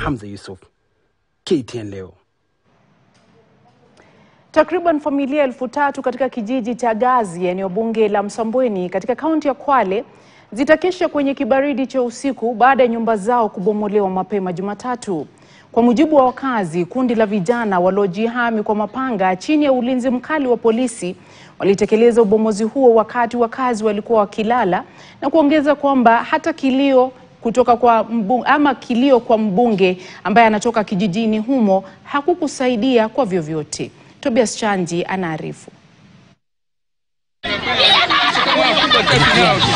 Hamza Yusuf, KTN leo. Takriban familia 3,000 katika kijiji cha Gazi, eneo bunge la Msambweni katika kaunti ya Kwale, zitakesha kwenye kibaridi cha usiku baada ya nyumba zao kubomolewa mapema Jumatatu. Kwa mujibu wa wakazi, kundi la vijana waliojihami kwa mapanga chini ya ulinzi mkali wa polisi walitekeleza ubomozi huo wakati wakazi walikuwa wakilala, na kuongeza kwamba hata kilio kwa mbunge ambaye anatoka kijijini humo hakukusaidia kwa vyovyote. Tobias Chanji anaarifu.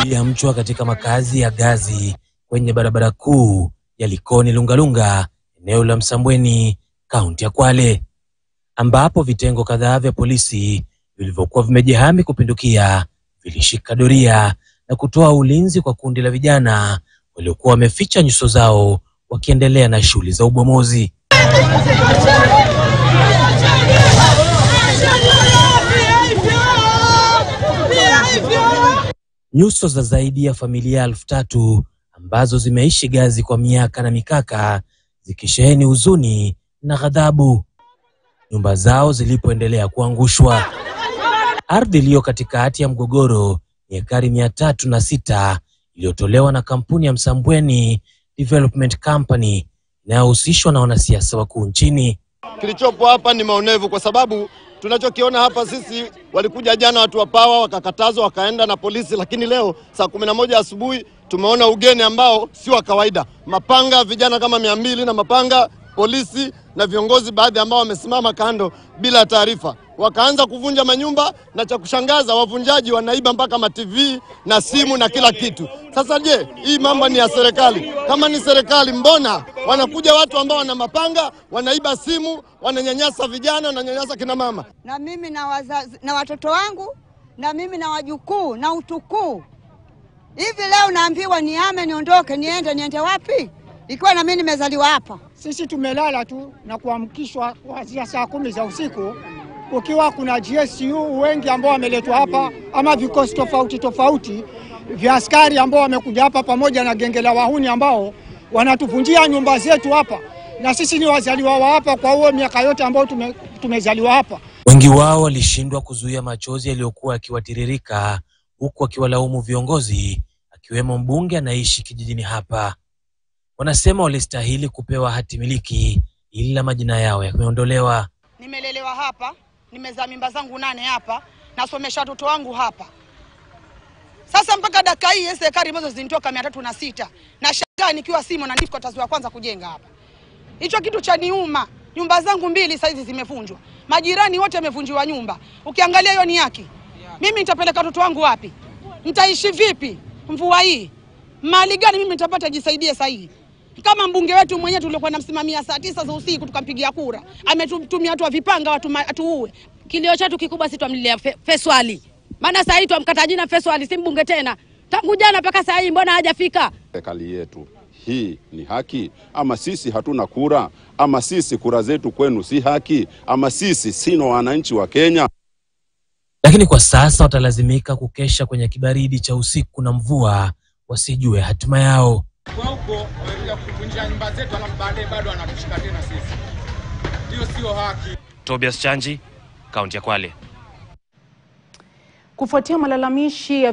Ya mchwa katika makazi ya Gazi kwenye barabara kuu ya Likoni Lungalunga, eneo la Msambweni, kaunti ya Kwale, ambapo vitengo kadhaa vya polisi vilivyokuwa vimejihami kupindukia vilishika doria na kutoa ulinzi kwa kundi la vijana waliokuwa wameficha nyuso zao wakiendelea na shughuli za ubomozi. Nyuso za zaidi ya familia 3,000 ambazo zimeishi Gazi kwa miaka na mikaka, zikisheheni huzuni na ghadhabu, nyumba zao zilipoendelea kuangushwa. Ardhi iliyo katikati ya mgogoro ni ekari 306 iliyotolewa na kampuni ya Msambweni Development Company inayohusishwa na wanasiasa wakuu nchini. Kilichopo hapa ni maonevu, kwa sababu tunachokiona hapa sisi, walikuja jana watu wa Power wakakatazwa wakaenda na polisi, lakini leo saa 11 asubuhi tumeona ugeni ambao si wa kawaida. Mapanga, vijana kama 200 na mapanga, polisi na viongozi baadhi ambao wamesimama kando bila taarifa. Wakaanza kuvunja manyumba, na cha kushangaza wavunjaji wanaiba mpaka ma TV na simu na kila kitu. Sasa je, hii mambo ni ya serikali? Kama ni serikali, mbona wanakuja watu ambao wana mapanga, wanaiba simu, wananyanyasa vijana, wananyanyasa kina mama? Na mimi na wazazi, na watoto wangu, na mimi na wajukuu na utukuu. Hivi leo naambiwa nihame, niondoke, niende wapi? Ikiwa na mimi nimezaliwa hapa. Sisi tumelala tu na kuamkishwa kuanzia saa 10 za usiku, ukiwa kuna GSU wengi ambao wameletwa hapa, ama vikosi tofauti vya askari ambao wamekuja hapa, pamoja na genge la wahuni ambao wanatuvunjia nyumba zetu hapa, na sisi ni wazaliwa wa hapa kwa huo miaka yote ambao tumezaliwa hapa. Wengi wao walishindwa kuzuia machozi yaliyokuwa yakiwatiririka, huku akiwalaumu viongozi, akiwemo mbunge anaishi kijijini hapa. Wanasema walistahili kupewa hati miliki, ila majina yao yameondolewa. Nimelelewa hapa, nimezaa mimba zangu 8 hapa, nasomesha watoto wangu hapa. Sasa mpaka dakika hii serikali ambazo zinitoka 306, na shangaa nikiwa Simo na ndiko tazo ya kwanza kujenga hapa. Hicho kitu cha niuma. Nyumba zangu 2 saizi zimevunjwa. Majirani wote wamevunjiwa nyumba. Ukiangalia hiyo ni yake. Mimi nitapeleka watoto wangu wapi? Nitaishi vipi mvua hii? Mali gani mimi nitapata jisaidie sahihi? Kama mbunge wetu mwenyewe tuliokuwa namsimamia saa 9 za usiku tukampigia kura, ametumia watu wa vipanga watu atuue. Kilio chetu kikubwa sisi tumlilia Feswali. Maana sasa hivi tumkata jina Feswali, si mbunge tena. Tangu jana mpaka sasa hivi mbona hajafika? Serikali yetu hii ni haki, ama sisi hatuna kura, ama sisi kura zetu kwenu si haki, ama sisi sino wananchi wa Kenya? Lakini kwa sasa watalazimika kukesha kwenye kibaridi cha usiku na mvua, wasijue hatima yao. Kwa huko wamekuja kuvunja nyumba zetu, alafu baadaye bado wanatushika tena sisi. Hiyo sio haki. Tobias Chanji, kaunti ya Kwale. Kufuatia malalamishi ya